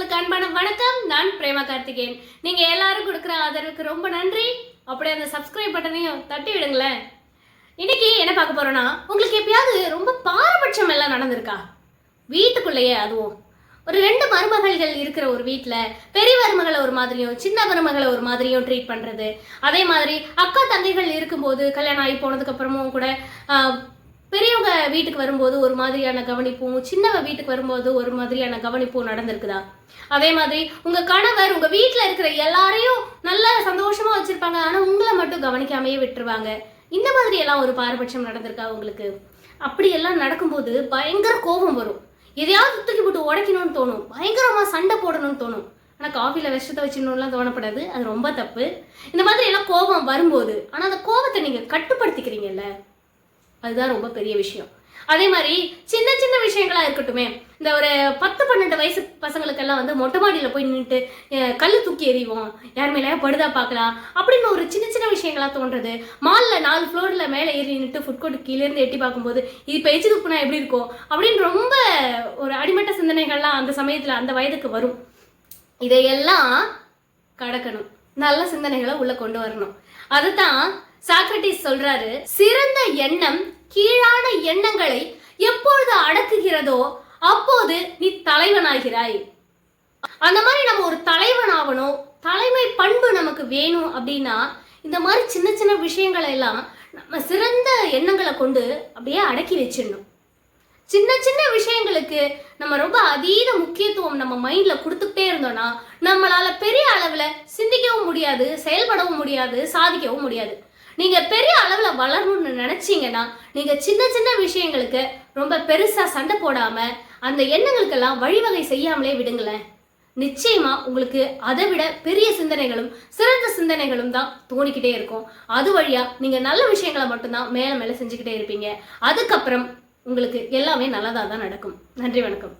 நேயர்களுக்கு அன்பான வணக்கம். நான் பிரேமா கார்த்திகேயன். நீங்க எல்லாரும் கொடுக்குற ஆதரவுக்கு ரொம்ப நன்றி. அப்படியே அந்த சப்ஸ்கிரைப் பட்டனையும் தட்டி விடுங்களேன். இன்னைக்கு என்ன பார்க்க போறோம்னா, உங்களுக்கு எப்பயாவது ரொம்ப பாரபட்சம் எல்லாம் நடந்திருக்கா? வீட்டுக்குள்ளேயே, அதுவும் ஒரு 2 மருமகள்கள் இருக்கிற ஒரு வீட்டில் பெரிய மருமகளை ஒரு மாதிரியும் சின்ன மருமகளை ஒரு மாதிரியும் ட்ரீட் பண்ணுறது. அதே மாதிரி அக்கா தங்கைகள் இருக்கும்போது கல்யாணம் ஆகி போனதுக்கு அப்புறமும் கூட பெரியவங்க வீட்டுக்கு வரும்போது ஒரு மாதிரியான கவனிப்பும், சின்னவ வீட்டுக்கு வரும்போது ஒரு மாதிரியான கவனிப்பும் நடந்திருக்குதா? அதே மாதிரி உங்க கணவர் உங்க வீட்டில் இருக்கிற எல்லாரையும் நல்லா சந்தோஷமா வச்சிருப்பாங்க, ஆனா உங்களை மட்டும் கவனிக்காமையே விட்டுருவாங்க. இந்த மாதிரி எல்லாம் ஒரு பாரபட்சம் நடந்திருக்கா உங்களுக்கு? அப்படி எல்லாம் நடக்கும்போது பயங்கர கோபம் வரும். எதையாவது தூக்கி போட்டு உடைக்கணும்னு தோணும், பயங்கரமா சண்டை போடணும்னு தோணும். ஆனால் காஃபியில் விஷத்தை வச்சிடணும்லாம் தோணப்படாது, அது ரொம்ப தப்பு. இந்த மாதிரி எல்லாம் கோபம் வரும்போது ஆனால் அந்த கோபத்தை நீங்கள் கட்டுப்படுத்திக்கிறீங்கல்ல, அதுதான் ரொம்ப பெரிய விஷயம். அதே மாதிரி சின்ன சின்ன விஷயங்களா இருக்கட்டுமே, இந்த ஒரு 10-12 வயசு பசங்களுக்கெல்லாம் வந்து மொட்டை மாடியில் போய் நின்றுட்டு கல் தூக்கி எறிவோம், யார் மேலேயா படுதா பார்க்கலாம் அப்படின்னு ஒரு சின்ன சின்ன விஷயங்களா தோன்றது. மாலில் 4 ஃப்ளோரில் மேலே ஏறி நின்றுட்டு ஃபுட் கோர்ட் கீழேருந்து எட்டி பார்க்கும்போது இது இப்போ எச்சு துப்புனா எப்படி இருக்கும் அப்படின்னு ரொம்ப ஒரு அடிமட்ட சிந்தனைகள்லாம் அந்த சமயத்தில் அந்த வயதுக்கு வரும். இதையெல்லாம் கடக்கணும், நல்ல சிந்தனைகளை உள்ள கொண்டு வரணும். அதுதான் சாக்ரட்டிஸ் சொல்றாரு, சிறந்த எண்ணம் கீழான எண்ணங்களை எப்பொழுது அடக்குகிறதோ அப்போது நீ தலைவனாகிறாய். அந்த மாதிரி நம்ம ஒரு தலைவனாகணும், தலைமை பண்பு நமக்கு வேணும் அப்படின்னா இந்த மாதிரி சின்ன சின்ன விஷயங்களை எல்லாம் நம்ம சிறந்த எண்ணங்களை கொண்டு அப்படியே அடக்கி வச்சிடணும். சின்ன சின்ன விஷயங்களுக்கு நம்ம ரொம்ப அதீத முக்கியத்துவம் நம்ம மைண்ட்ல கொடுத்துக்கிட்டே இருந்தோம்னா நம்மளால பெரிய அளவுல சிந்திக்கவும் முடியாது, செயல்படவும் முடியாது, சாதிக்கவும் முடியாது. நீங்க பெரிய அளவுல வளரணும்னு நினைச்சீங்கன்னா நீங்க சின்ன சின்ன விஷயங்களுக்கு ரொம்ப பெருசா சண்டை போடாம அந்த எண்ணங்களுக்கெல்லாம் வழிவகை செய்யாமலே விடுங்களேன். நிச்சயமா உங்களுக்கு அதை விட பெரிய சிந்தனைகளும் சிறந்த சிந்தனைகளும் தான் தோணிக்கிட்டே இருக்கும். அது வழியா நீங்க நல்ல விஷயங்களை மட்டும்தான் மேல மேல செஞ்சுக்கிட்டே இருப்பீங்க. அதுக்கப்புறம் உங்களுக்கு எல்லாமே நல்லதா தான் நடக்கும். நன்றி, வணக்கம்.